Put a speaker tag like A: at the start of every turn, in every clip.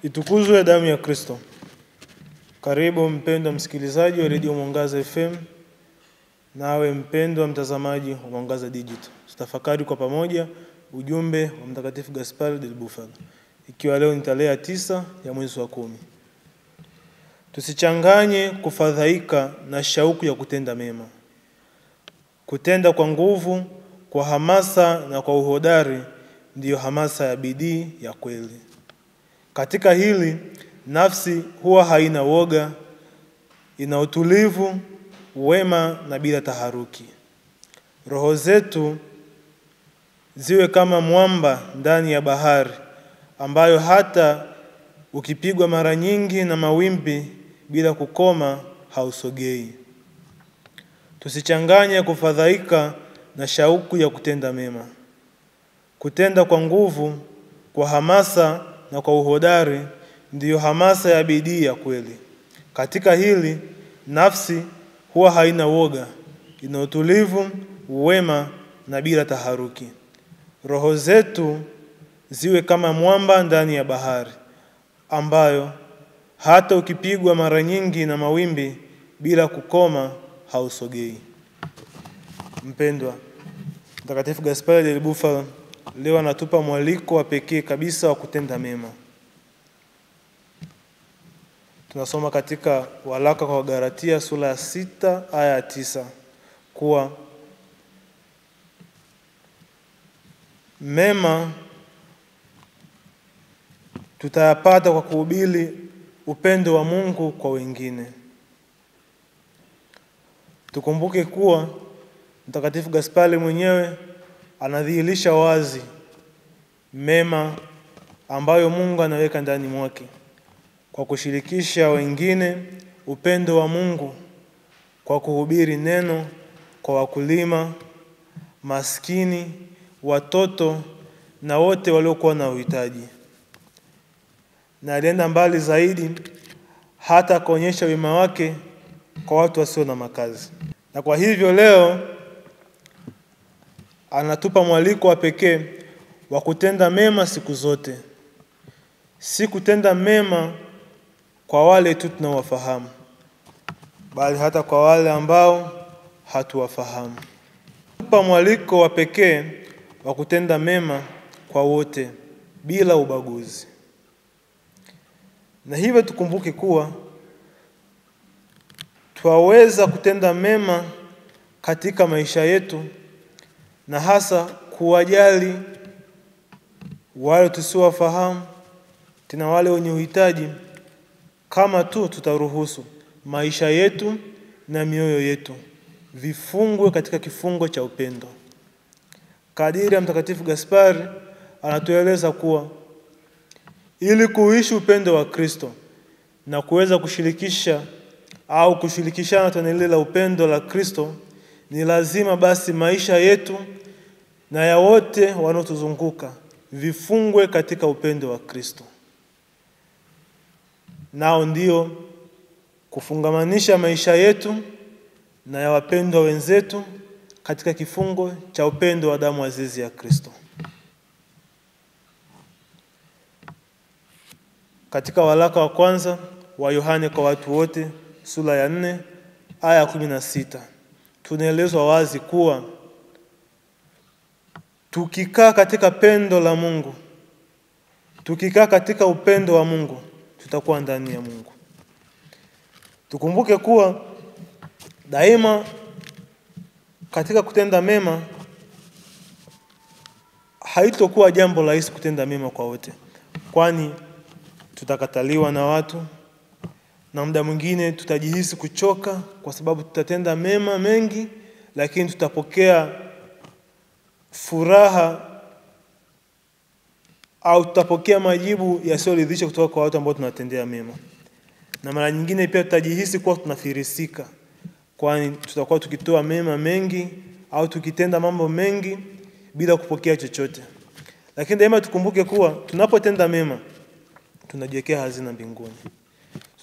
A: Itukuzwe damu ya Kristo. Karibu mpendwa msikilizaji wa Radio Mwangaza FM, nawe mpendwa mtazamaji wa Mwangaza Digital. Tutafakari kwa pamoja ujumbe wa Mtakatifu Gaspari del Bufalo, ikiwa leo ni tarehe 9 ya mwezi wa 10. Tusichanganye kufadhaika na shauku ya kutenda mema. Kutenda kwa nguvu, kwa hamasa na kwa uhodari ndiyo hamasa ya bidii ya kweli. Katika hili, nafsi huwa haina woga, ina utulivu, wema na bila taharuki. Roho zetu ziwe kama mwamba ndani ya bahari, ambayo hata ukipigwa mara nyingi na mawimbi bila kukoma hausogei. Tusichanganye kufadhaika na shauku ya kutenda mema. Kutenda kwa nguvu, kwa hamasa na kwa uhodari ndiyo hamasa ya bidii ya kweli. Katika hili, nafsi huwa haina woga, ina utulivu, wema na bila taharuki. Roho zetu ziwe kama mwamba ndani ya bahari, ambayo hata ukipigwa mara nyingi na mawimbi bila kukoma hausogei. Mpendwa, Mtakatifu Gaspari del Bufalo leo anatupa mwaliko wa pekee kabisa wa kutenda mema. Tunasoma katika waraka kwa Galatia sura ya 6 aya ya 9 kuwa mema tutayapata kwa kuhubiri upendo wa Mungu kwa wengine. Tukumbuke kuwa Mtakatifu Gaspari mwenyewe anadhihirisha wazi mema ambayo Mungu anaweka ndani mwake kwa kushirikisha wengine upendo wa Mungu, kwa kuhubiri neno kwa wakulima, maskini, watoto na wote waliokuwa na uhitaji. Na alienda mbali zaidi hata kuonyesha wema wake kwa watu wasio na makazi. Na kwa hivyo leo anatupa mwaliko wa pekee wa kutenda mema siku zote. Si kutenda mema kwa wale tu tunawafahamu, bali hata kwa wale ambao hatuwafahamu. Anatupa mwaliko wa pekee wa kutenda mema kwa wote bila ubaguzi. Na hivyo tukumbuke kuwa twaweza kutenda mema katika maisha yetu, na hasa kuwajali wale tusiowafahamu, tena wale wenye uhitaji, kama tu tutaruhusu maisha yetu na mioyo yetu vifungwe katika kifungo cha upendo. Kadiri ya Mtakatifu Gaspari anatueleza kuwa ili kuishi upendo wa Kristo na kuweza kushirikisha au kushirikishana tone lile la upendo la Kristo, ni lazima basi maisha yetu na ya wote wanaotuzunguka vifungwe katika upendo wa Kristo. Nao ndio kufungamanisha maisha yetu na ya wapendwa wenzetu katika kifungo cha upendo wa damu azizi ya Kristo. Katika waraka wa kwanza wa Yohane kwa watu wote sura ya 4 aya ya 16 tunaelezwa wazi kuwa tukikaa katika pendo la Mungu, tukikaa katika upendo wa Mungu, tutakuwa ndani ya Mungu. Tukumbuke kuwa daima katika kutenda mema haitokuwa jambo rahisi kutenda mema kwa wote, kwani tutakataliwa na watu, na muda mwingine tutajihisi kuchoka kwa sababu tutatenda mema mengi, lakini tutapokea furaha au tutapokea majibu yasiyoridhisha kutoka kwa watu ambao tunatendea mema. Na mara nyingine pia tutajihisi kuwa tunafirisika, kwani tutakuwa tukitoa mema mengi au tukitenda mambo mengi bila kupokea chochote. Lakini daima tukumbuke kuwa tunapotenda mema tunajiwekea hazina mbinguni.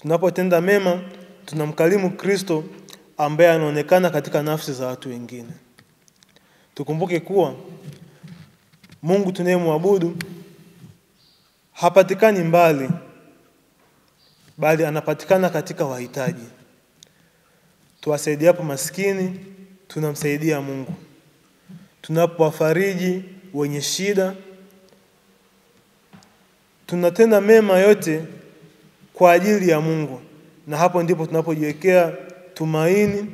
A: Tunapotenda mema tunamkarimu Kristo ambaye anaonekana katika nafsi za watu wengine. Tukumbuke kuwa Mungu tunayemwabudu hapatikani mbali, bali anapatikana katika wahitaji. Tuwasaidiapo maskini, tunamsaidia Mungu. Tunapowafariji wenye shida, tunatenda mema yote kwa ajili ya Mungu, na hapo ndipo tunapojiwekea tumaini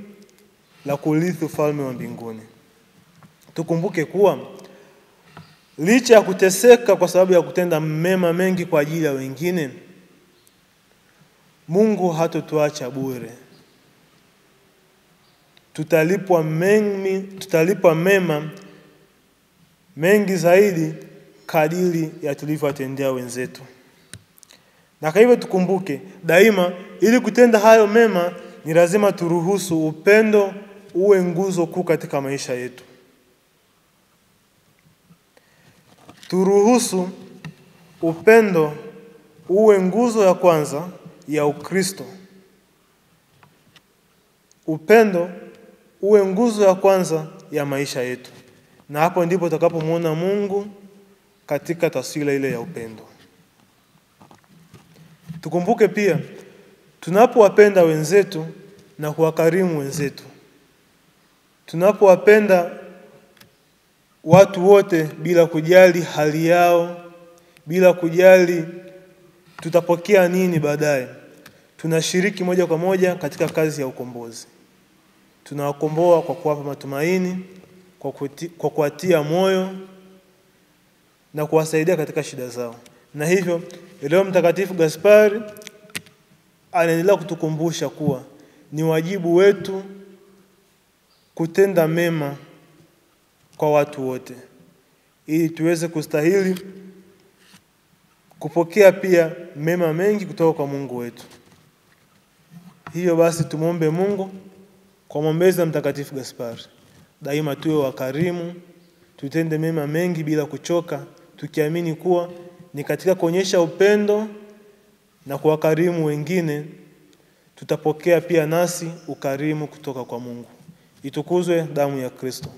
A: la kurithi ufalme wa mbinguni. Tukumbuke kuwa licha ya kuteseka kwa sababu ya kutenda mema mengi kwa ajili ya wengine, Mungu hatotuacha bure. Tutalipwa mema mengi zaidi kadiri ya tulivyowatendea wenzetu. Na kwa hivyo tukumbuke daima, ili kutenda hayo mema ni lazima turuhusu upendo uwe nguzo kuu katika maisha yetu. Turuhusu upendo uwe nguzo ya kwanza ya Ukristo. Upendo uwe nguzo ya kwanza ya maisha yetu. Na hapo ndipo tutakapomuona Mungu katika taswira ile ya upendo. Tukumbuke pia, tunapowapenda wenzetu na kuwakarimu wenzetu, tunapowapenda watu wote bila kujali hali yao, bila kujali tutapokea nini baadaye, tunashiriki moja kwa moja katika kazi ya ukombozi. Tunawakomboa kwa kuwapa matumaini, kwa kuwatia moyo na kuwasaidia katika shida zao. Na hivyo leo Mtakatifu Gaspari anaendelea kutukumbusha kuwa ni wajibu wetu kutenda mema kwa watu wote, ili tuweze kustahili kupokea pia mema mengi kutoka kwa Mungu wetu. Hiyo basi tumuombe Mungu kwa maombezi ya Mtakatifu Gaspari, daima tuwe wakarimu, tutende mema mengi bila kuchoka, tukiamini kuwa ni katika kuonyesha upendo na kuwakarimu wengine tutapokea pia nasi ukarimu kutoka kwa Mungu. Itukuzwe damu ya Kristo.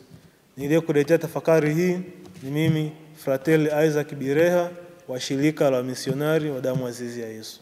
A: Niliyekuletea tafakari hii ni mimi Fratelli Isaac Bireha wa shirika la misionari wa damu azizi ya Yesu.